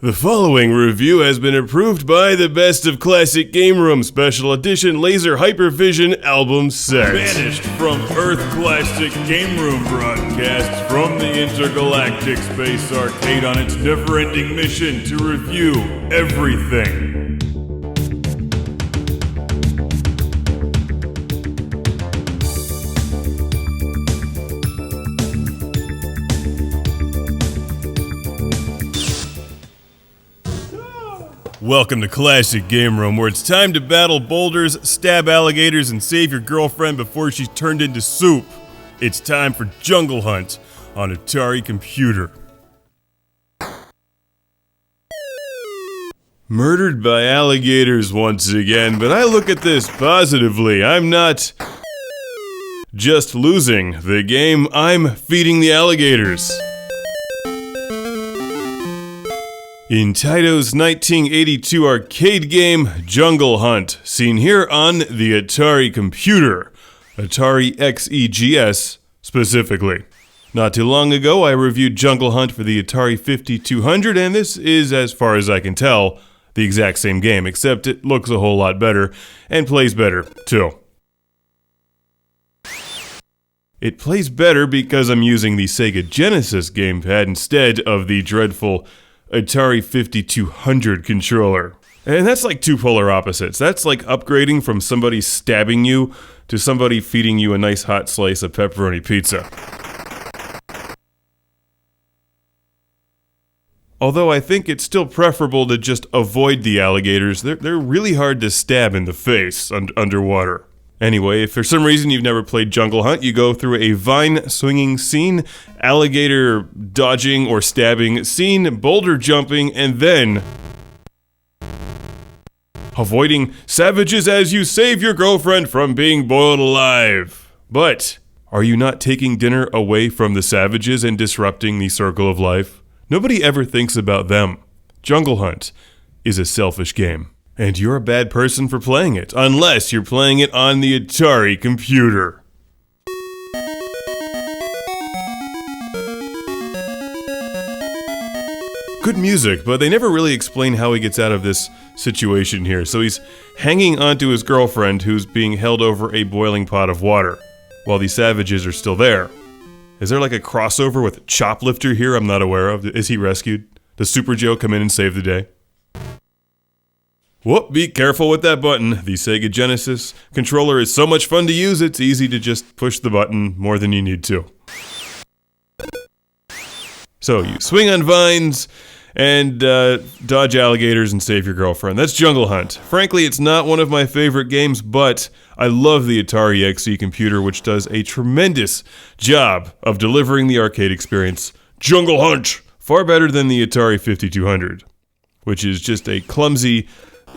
The following review has been approved by the Best of Classic Game Room Special Edition Laser Hypervision Album Set. Banished from Earth Classic Game Room broadcasts from the intergalactic space arcade on its never-ending mission to review everything. Welcome to Classic Game Room, where it's time to battle boulders, stab alligators, and save your girlfriend before she's turned into soup. It's time for Jungle Hunt on Atari Computer. Murdered by alligators once again, but I look at this positively. I'm not just losing the game, I'm feeding the alligators. In Taito's 1982 arcade game, Jungle Hunt, seen here on the Atari Computer, Atari XEGS specifically. Not too long ago, I reviewed Jungle Hunt for the Atari 5200, and this is, as far as I can tell, the exact same game, except it looks a whole lot better, and plays better, too. It plays better because I'm using the Sega Genesis gamepad instead of the dreadful Atari 5200 controller. And that's like two polar opposites. That's like upgrading from somebody stabbing you to somebody feeding you a nice hot slice of pepperoni pizza. Although I think it's still preferable to just avoid the alligators. They're really hard to stab in the face underwater. Anyway, if for some reason you've never played Jungle Hunt, you go through a vine-swinging scene, alligator dodging or stabbing scene, boulder jumping, and then avoiding savages as you save your girlfriend from being boiled alive. But are you not taking dinner away from the savages and disrupting the circle of life? Nobody ever thinks about them. Jungle Hunt is a selfish game. And you're a bad person for playing it, unless you're playing it on the Atari Computer. Good music, but they never really explain how he gets out of this situation here. So he's hanging onto his girlfriend, who's being held over a boiling pot of water, while the savages are still there. Is there like a crossover with Choplifter here I'm not aware of? Is he rescued? Does Super Joe come in and save the day? Whoop, be careful with that button. The Sega Genesis controller is so much fun to use, it's easy to just push the button more than you need to. So you swing on vines and dodge alligators and save your girlfriend. That's Jungle Hunt. Frankly, it's not one of my favorite games, but I love the Atari XE computer, which does a tremendous job of delivering the arcade experience. Jungle Hunt! Far better than the Atari 5200, which is just a clumsy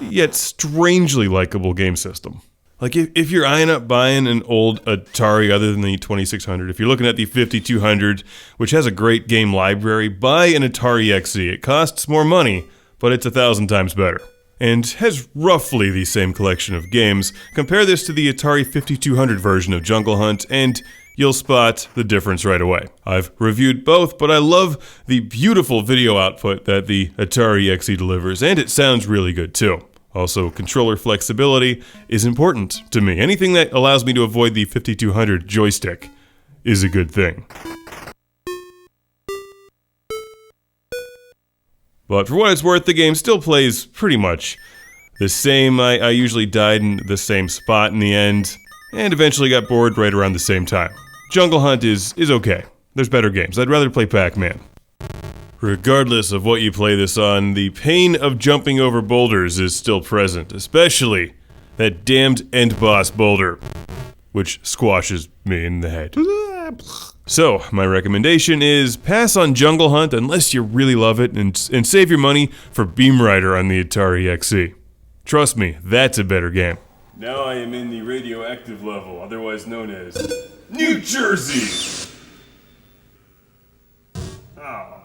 yet strangely likable game system. Like if you're eyeing up buying an old Atari other than the 2600, if you're looking at the 5200, which has a great game library, buy an Atari XE. It costs more money, but it's 1,000 times better. And has roughly the same collection of games. Compare this to the Atari 5200 version of Jungle Hunt, and you'll spot the difference right away. I've reviewed both, but I love the beautiful video output that the Atari XE delivers, and it sounds really good too. Also, controller flexibility is important to me. Anything that allows me to avoid the 5200 joystick is a good thing. But for what it's worth, the game still plays pretty much the same. I usually died in the same spot in the end, and eventually got bored right around the same time. Jungle Hunt is okay. There's better games. I'd rather play Pac-Man. Regardless of what you play this on, the pain of jumping over boulders is still present, especially that damned end boss boulder, which squashes me in the head. So, my recommendation is pass on Jungle Hunt unless you really love it, and save your money for Beam Rider on the Atari XE. Trust me, that's a better game. Now I am in the radioactive level, otherwise known as New Jersey! Oh.